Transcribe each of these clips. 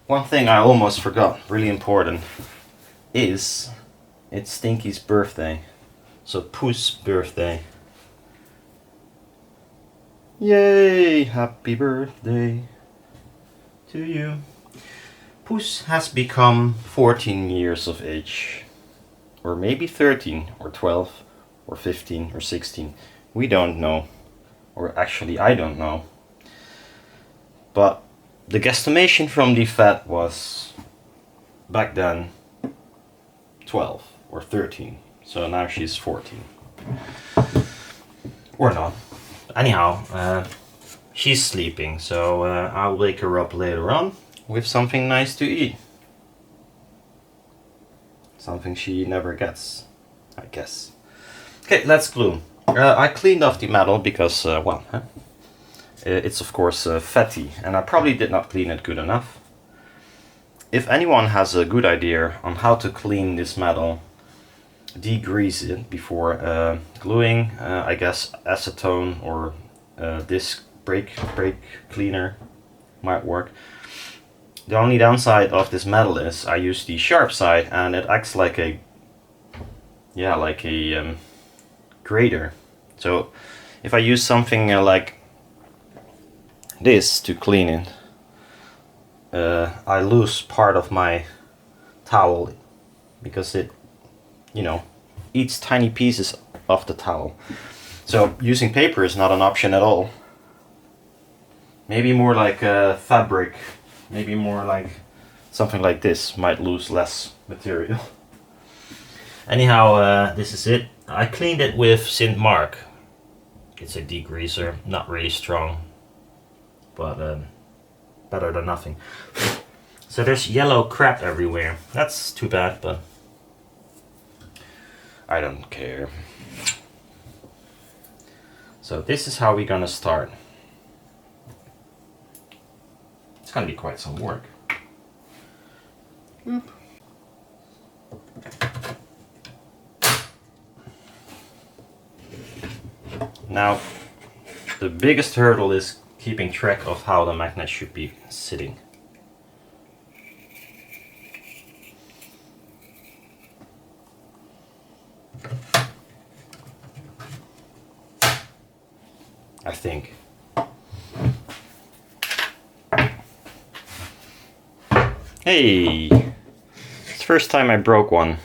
One thing I almost forgot, really important, is it's Stinky's birthday. So Puss' birthday. Yay! Happy birthday to you. Puss has become 14 years of age. Or maybe 13, or 12, or 15, or 16. We don't know. Or actually, I don't know. But the guesstimation from the vet was, back then, 12 or 13. So now she's 14. Or not. Anyhow, she's sleeping, so I'll wake her up later on with something nice to eat. Something she never gets, I guess. Okay, let's glue. I cleaned off the metal because, it's of course fatty, and I probably did not clean it good enough. If anyone has a good idea on how to clean this metal, degrease it before gluing, I guess acetone or disc brake cleaner might work. The only downside of this metal is I use the sharp side and it acts like a grater. So if I use something like this to clean it, I lose part of my towel because it, eats tiny pieces of the towel. So using paper is not an option at all. Maybe more like fabric, maybe more like something like this might lose less material. Anyhow, this is it. I cleaned it with St. Mark. It's a degreaser, not really strong, but better than nothing. So there's yellow crap everywhere. That's too bad, but I don't care. So this is how we're gonna start. It's gonna be quite some work. Oop. Now, the biggest hurdle is keeping track of how the magnet should be sitting. I think. Hey! It's the first time I broke one.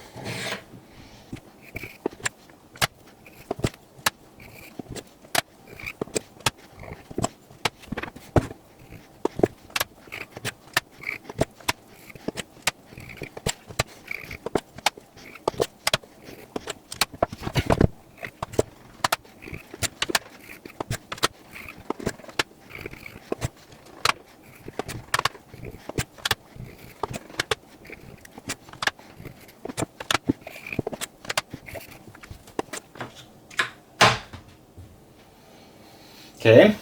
Okay.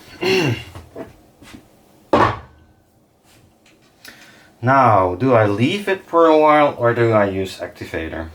Now, do I leave it for a while or do I use activator?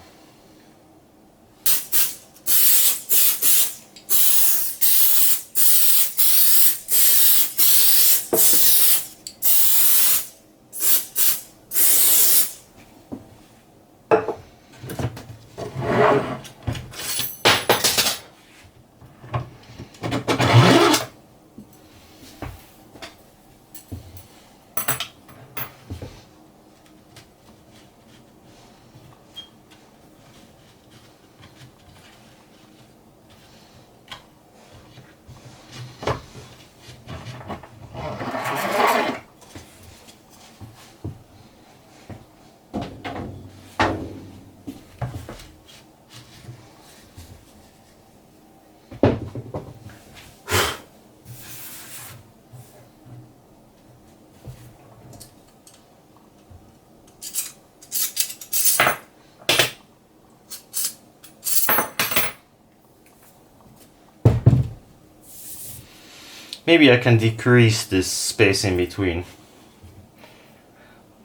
Maybe I can decrease this space in between.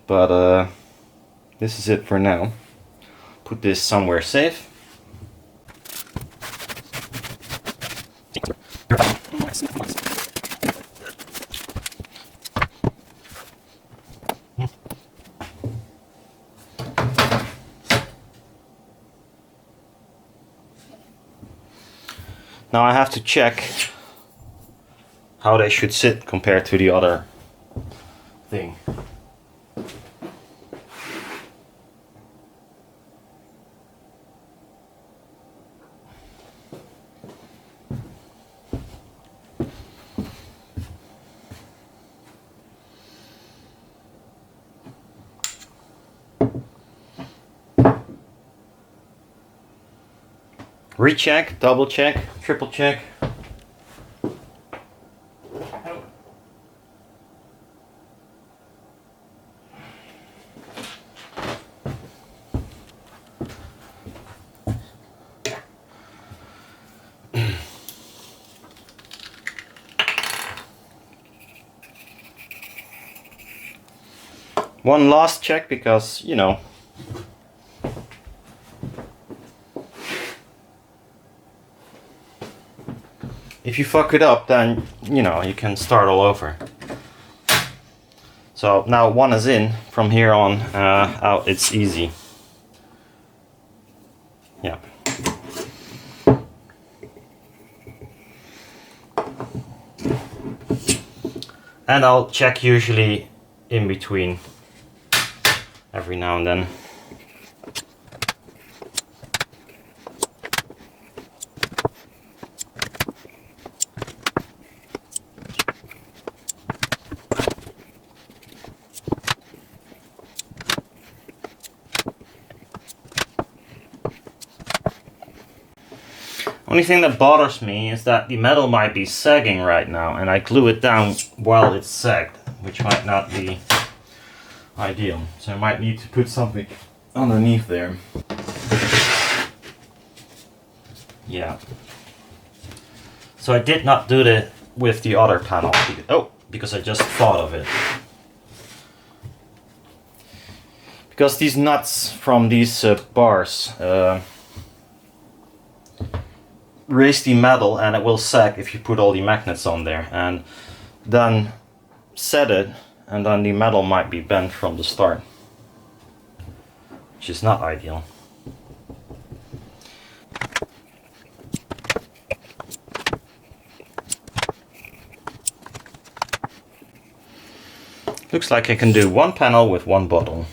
But this is it for now. Put this somewhere safe. Now I have to check how they should sit compared to the other thing. Recheck, double check, triple check. One last check because, you know, if you fuck it up, then, you know, you can start all over. So now one is in, from here on out it's easy. Yeah. And I'll check usually in between every now and then. Only thing that bothers me is that the metal might be sagging right now and I glue it down while it's sagged, which might not be ideal. So I might need to put something underneath there. Yeah. So I did not do that with the other panel. Because I just thought of it. Because these nuts from these bars raise the metal and it will sag if you put all the magnets on there, and then set it, and then the metal might be bent from the start, which is not ideal. Looks like I can do one panel with one bottle.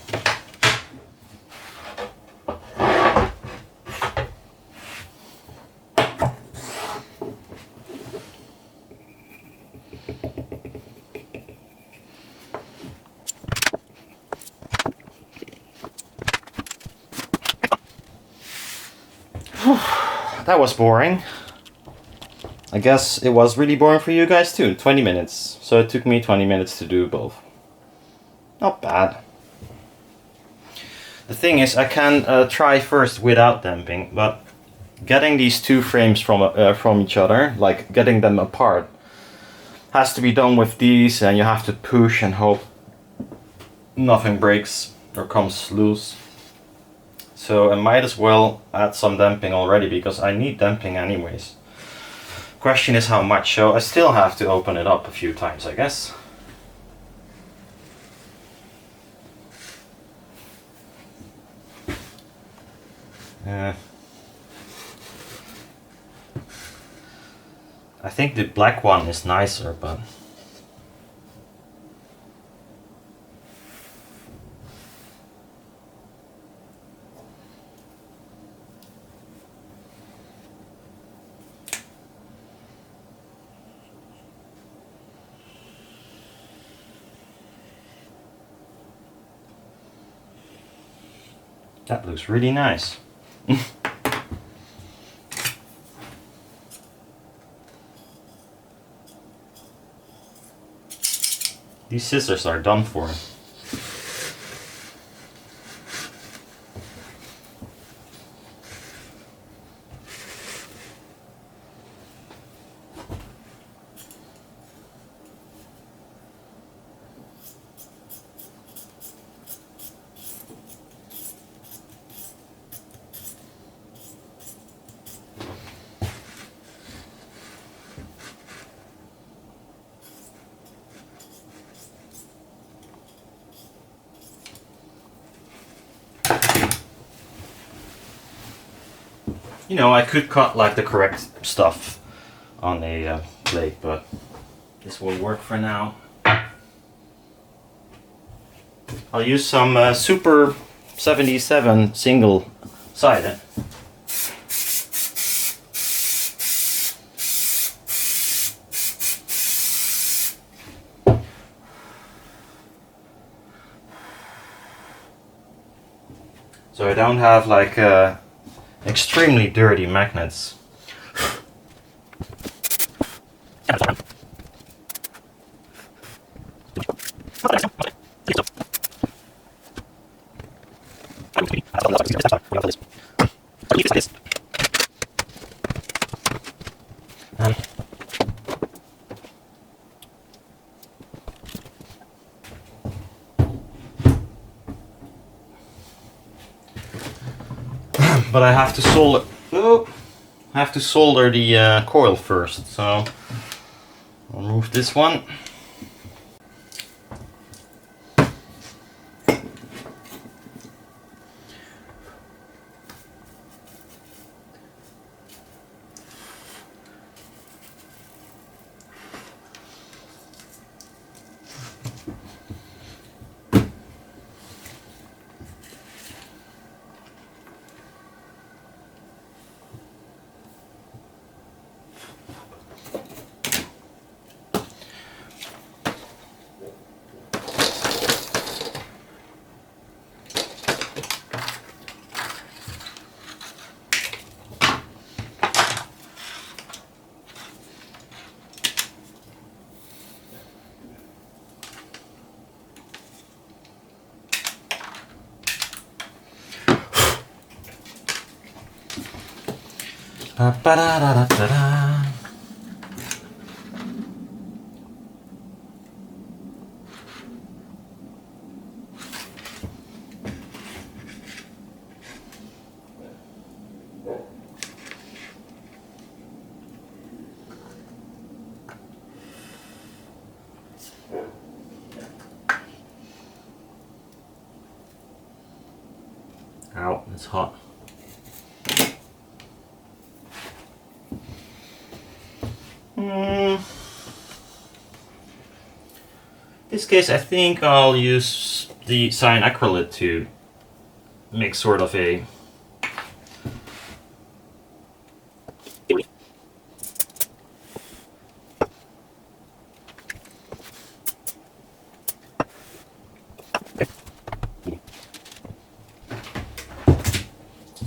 That was boring. I guess it was really boring for you guys too. 20 minutes. So it took me 20 minutes to do both. Not bad. The thing is, I can try first without damping, but getting these two frames from each other, like getting them apart, has to be done with these, and you have to push and hope nothing breaks or comes loose. So I might as well add some damping already, because I need damping anyways. Question is how much, so I still have to open it up a few times, I guess. I think the black one is nicer, but that looks really nice. These scissors are done for. You know, I could cut like the correct stuff on a plate, but this will work for now. I'll use some Super 77 single-sided. So I don't have like extremely dirty magnets. But I have to solder. Oh, I have to solder the coil first. So I'll remove this one. Ba-da-da-da-da-da. Ow, it's hot. In this case, I think I'll use the cyan acrylate to make sort of a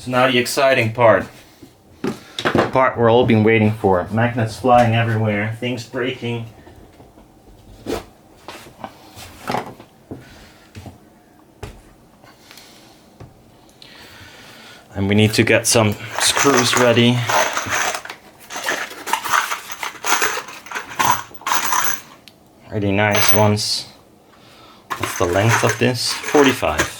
So now the exciting part. The part we're all been waiting for. Magnets flying everywhere, things breaking. And we need to get some screws ready. Really nice ones. What's the length of this? 45.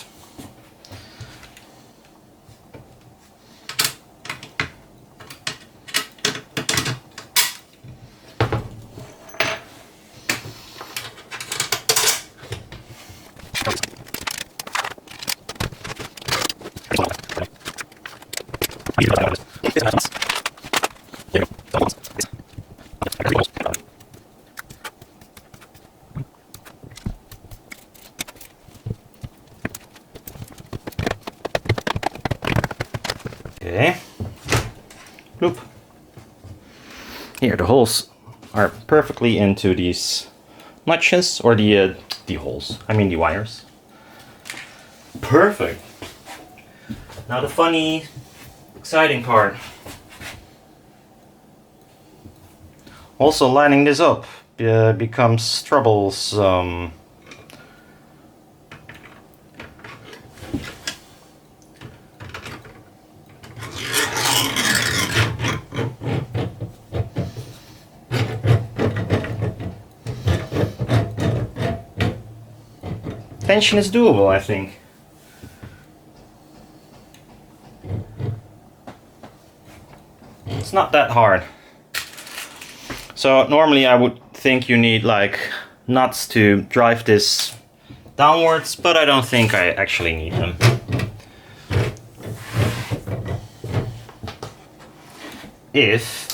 Okay. Loop. Here, the holes are perfectly into these notches, or the holes. I mean the wires. Perfect. Now the funny, exciting part. Also, lining this up becomes troublesome. Tension is doable, I think. It's not that hard. So normally I would think you need like nuts to drive this downwards, but I don't think I actually need them. If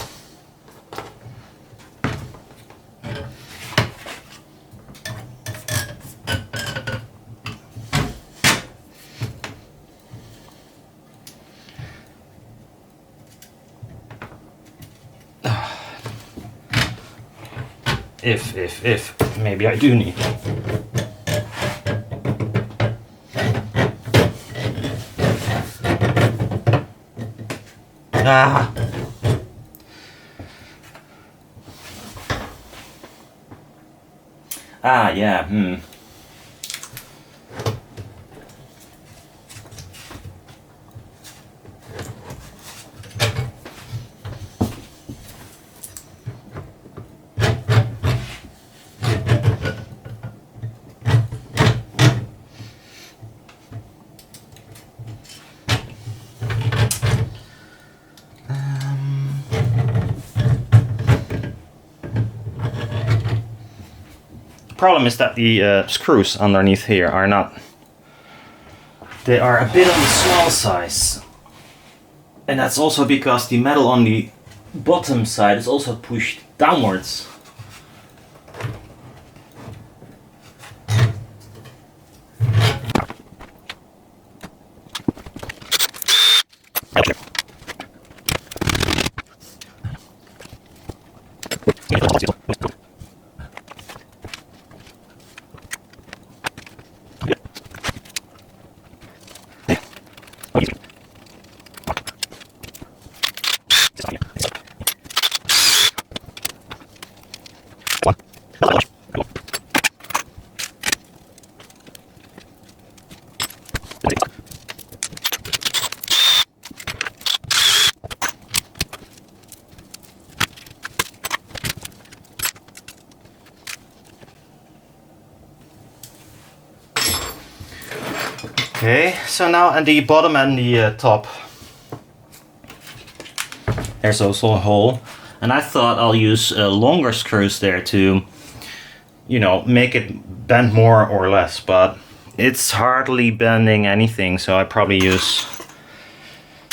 If maybe I do need. Ah. Ah, yeah, problem is that the screws underneath here are not, they are a bit on the small size, and that's also because the metal on the bottom side is also pushed downwards. Okay, so now at the bottom and the top, there's also a hole, and I thought I'll use longer screws there to, you know, make it bend more or less, but it's hardly bending anything, so I probably use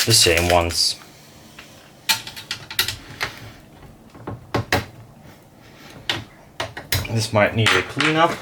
the same ones. This might need a cleanup.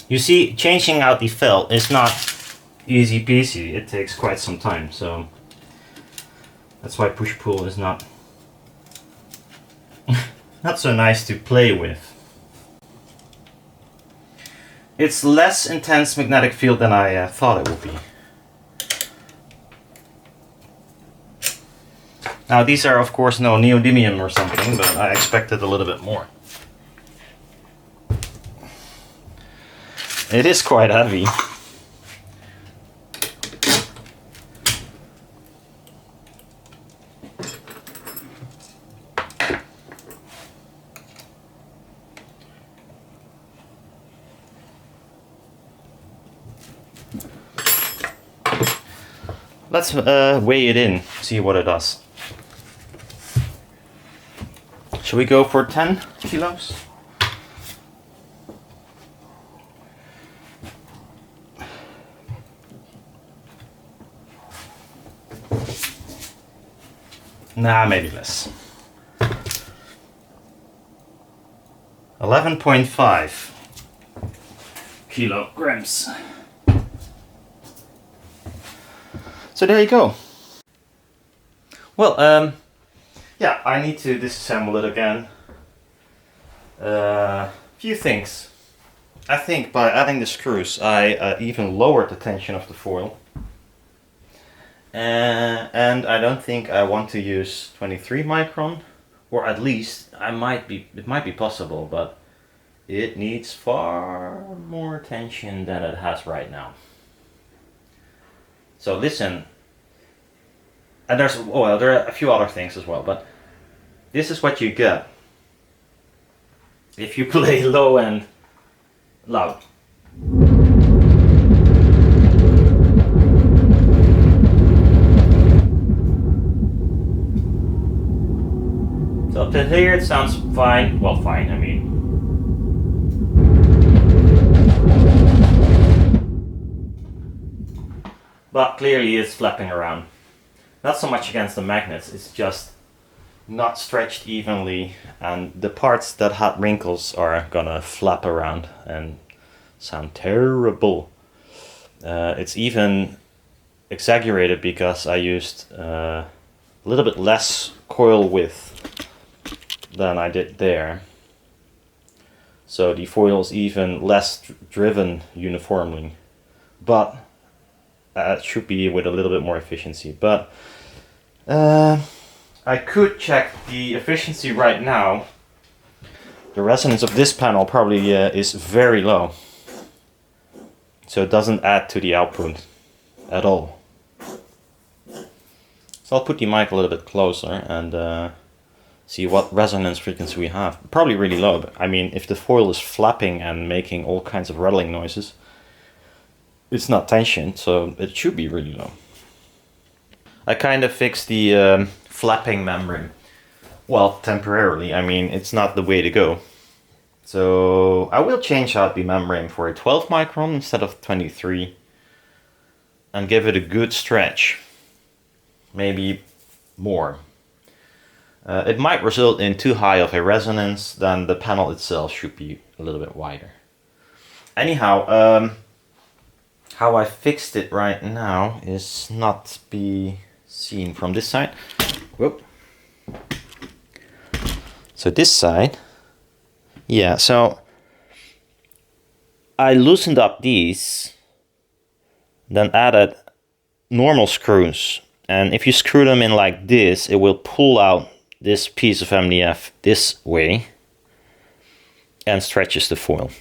You see, changing out the felt is not easy peasy. It takes quite some time, so that's why push-pull is not not so nice to play with. It's less intense magnetic field than I thought it would be. Now these are of course no neodymium or something, but I expected a little bit more. It is quite heavy. Let's weigh it in, see what it does. Shall we go for 10 kilos? Nah, maybe less. 11.5 kilograms. So there you go. Well, yeah, I need to disassemble it again. Few things. I think by adding the screws, I even lowered the tension of the foil. And I don't think I want to use 23 micron, or at least it might be possible, but it needs far more tension than it has right now. So listen, and there are a few other things as well, but this is what you get if you play low and loud. So up to here it sounds fine. Well, fine, I mean, but clearly it's flapping around. Not so much against the magnets, it's just not stretched evenly, and the parts that had wrinkles are gonna flap around and sound terrible. It's even exaggerated because I used a little bit less coil width than I did there. So the foil is even less driven uniformly, but it should be with a little bit more efficiency. But I could check the efficiency right now. The resonance of this panel probably is very low, so it doesn't add to the output at all. So I'll put the mic a little bit closer and see what resonance frequency we have. Probably really low, but I mean, if the foil is flapping and making all kinds of rattling noises, it's not tensioned, so it should be really low. I kind of fixed the flapping membrane. Well, temporarily. I mean, it's not the way to go. So I will change out the membrane for a 12 micron instead of 23 and give it a good stretch. Maybe more. It might result in too high of a resonance, then the panel itself should be a little bit wider. Anyhow, how I fixed it right now is not be seen from this side. Whoop. So this side, yeah, so I loosened up these, then added normal screws. And if you screw them in like this, it will pull out this piece of MDF this way and stretches the foil.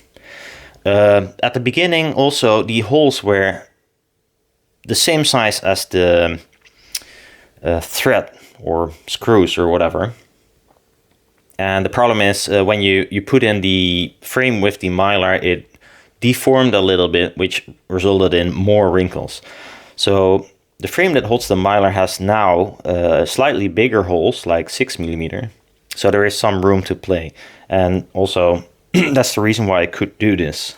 At the beginning also the holes were the same size as the thread or screws or whatever. And the problem is when you put in the frame with the mylar, it deformed a little bit, which resulted in more wrinkles. So the frame that holds the mylar has now slightly bigger holes, like 6mm, so there is some room to play. And also that's the reason why I could do this,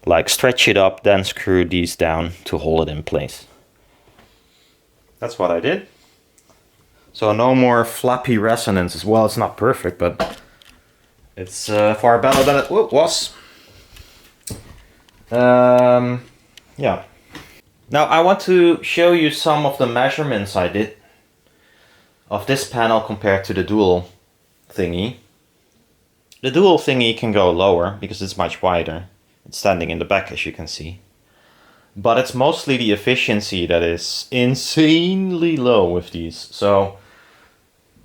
like stretch it up, then screw these down to hold it in place. That's what I did. So no more flappy resonances. Well, it's not perfect, but it's far better than it was. Yeah. Now I want to show you some of the measurements I did of this panel compared to the dual thingy. The dual thingy can go lower because it's much wider. It's standing in the back, as you can see. But it's mostly the efficiency that is insanely low with these. So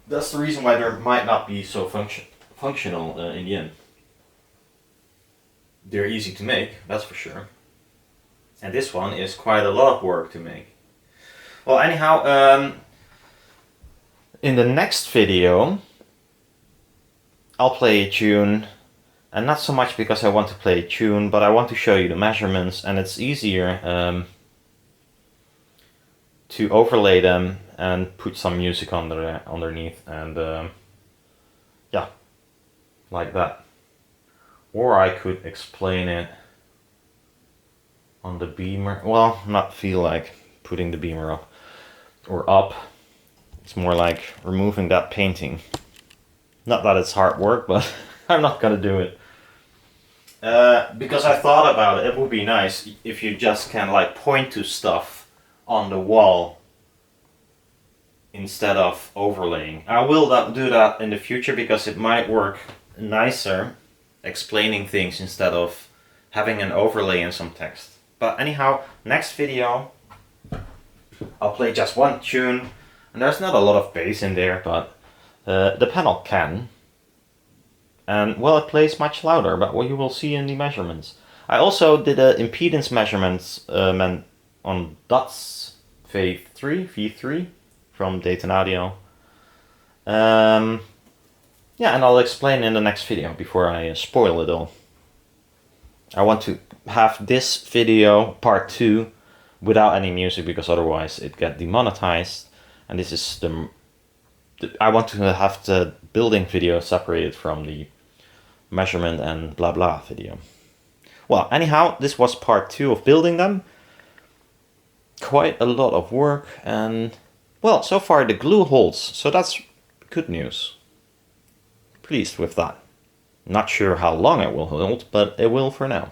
that's the reason why they might not be so functional in the end. They're easy to make, that's for sure. And this one is quite a lot of work to make. Well, anyhow, in the next video, I'll play a tune. And not so much because I want to play a tune, but I want to show you the measurements, and it's easier to overlay them and put some music underneath, and yeah, like that. Or I could explain it on the beamer. Well, not feel like putting the beamer up or up. It's more like removing that painting. Not that it's hard work, but I'm not gonna do it. Because I thought about it, it would be nice if you just can like point to stuff on the wall instead of overlaying. I will do that in the future because it might work nicer explaining things instead of having an overlay and some text. But anyhow, next video I'll play just one tune, and there's not a lot of bass in there, but the panel can. And well, it plays much louder, but what you will see in the measurements. I also did an impedance measurements on DOTS V3 from Dayton Audio. Yeah, and I'll explain in the next video before I spoil it all. I want to have this video, part 2, without any music because otherwise it gets demonetized. And this is I want to have the building video separated from the measurement and blah blah video. Well, anyhow, this was part 2 of building them. quite a lot of work, and well, so far the glue holds, so that's good news. Pleased with that. Not sure how long it will hold, but it will for now.